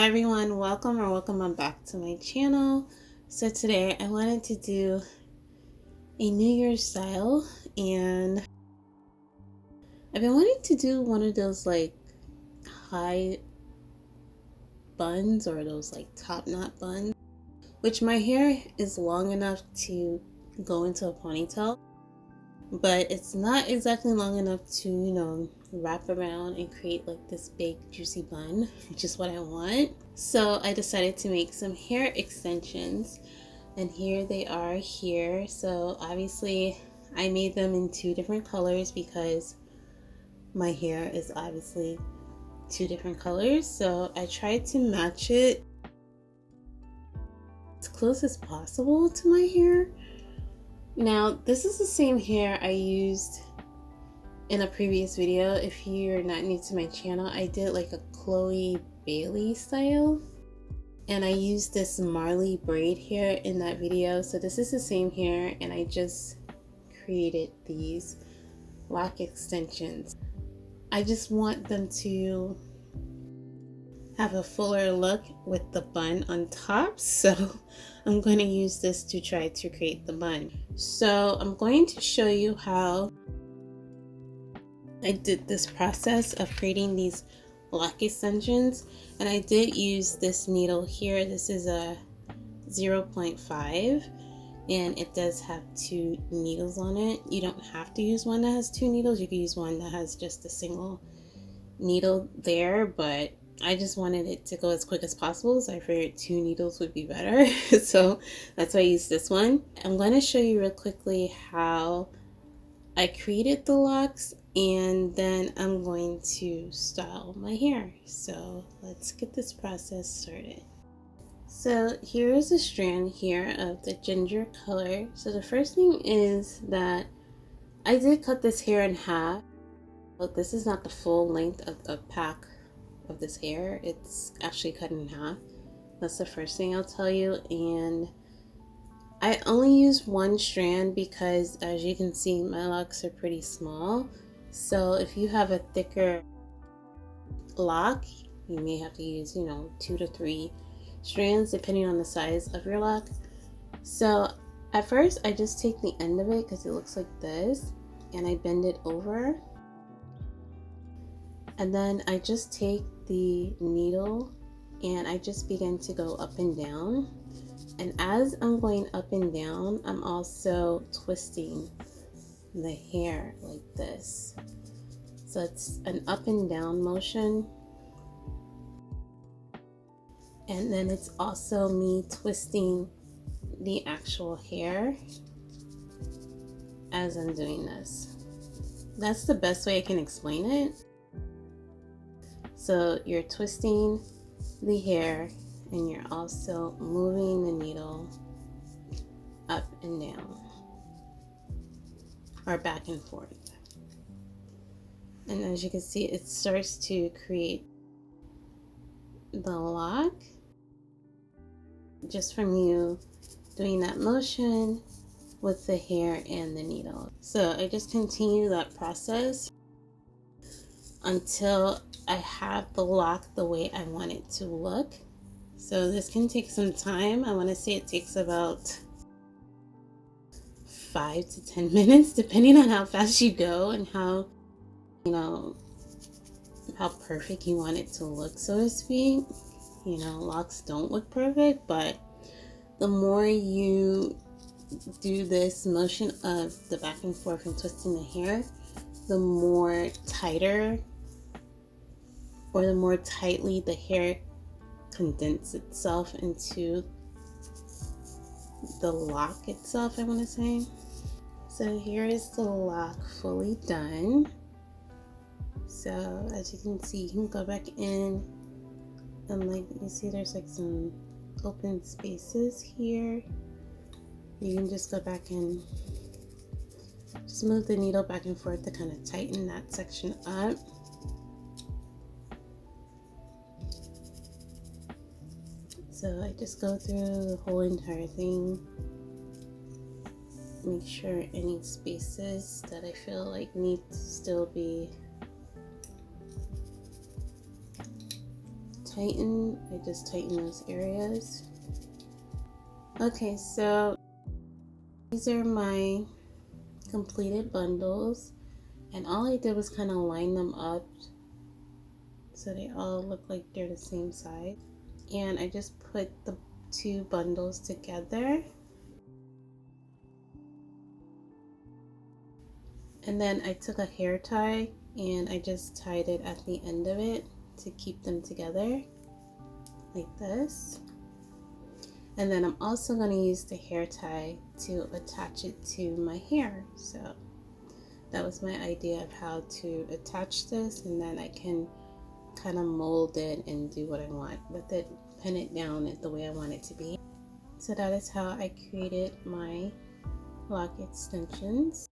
Hi everyone, welcome on back to my channel. So today I wanted to do a New Year's style, and I've been wanting to do one of those like high buns or those like top knot buns, which my hair is long enough to go into a ponytail, but it's not exactly long enough to, wrap around and create like this big juicy bun, which is what I want. So I decided to make some hair extensions, and here they are here. So obviously I made them in two different colors because my hair is obviously two different colors. So I tried to match it as close as possible to my hair. Now this is the same hair I used in a previous video. If you're not new to my channel, I did like a Chloe Bailey style, and I used this Marley braid hair in that video. So this is the same hair, and I just created these lock extensions. I just want them to have a fuller look with the bun on top, so I'm going to use this to try to create the bun. So I'm going to show you how I did this process of creating these lock extensions, and I did use this needle here. This is a 0.5, and it does have two needles on it. You don't have to use one that has two needles. You can use one that has just a single needle there, but I just wanted it to go as quick as possible, so I figured two needles would be better. So that's why I used this one. I'm going to show you real quickly how I created the locks, and then I'm going to style my hair. So let's get this process started. So here is a strand here of the ginger color. So the first thing is that I did cut this hair in half. But this is not the full length of the pack of this hair. It's actually cut in half. That's the first thing I'll tell you. And I only use one strand because, as you can see, my locks are pretty small. So if you have a thicker lock, you may have to use, 2 to 3 strands depending on the size of your lock. So at first I just take the end of it because it looks like this, and I bend it over. And then I just take the needle and I just begin to go up and down. And as I'm going up and down, I'm also twisting the hair like this. So it's an up and down motion. And then it's also me twisting the actual hair as I'm doing this. That's the best way I can explain it. So you're twisting the hair, and you're also moving the needle up and down, or back and forth. And as you can see, it starts to create the lock just from you doing that motion with the hair and the needle. So I just continue that process until I have the lock the way I want it to look. So this can take some time. I want to say it takes about 5 to 10 minutes, depending on how fast you go and how perfect you want it to look, so to speak. Locks don't look perfect, but the more you do this motion of the back and forth and twisting the hair, the more tighter, or the more tightly the hair condenses itself into the lock itself, I want to say. So here is the lock fully done. So as you can see, you can go back in, and like you see, there's like some open spaces here. You can just go back and just move the needle back and forth to kind of tighten that section up. So I just go through the whole entire thing, make sure any spaces that I feel like need to still be tighten, I just tighten those areas. Okay, so these are my completed bundles, and all I did was kind of line them up so they all look like they're the same size. And I just put the two bundles together, and then I took a hair tie and I just tied it at the end of it to keep them together like this. And then I'm also going to use the hair tie to attach it to my hair. So that was my idea of how to attach this, and then I can kind of mold it and do what I want with it, pin it down the way I want it to be. So that is how I created my lock extensions.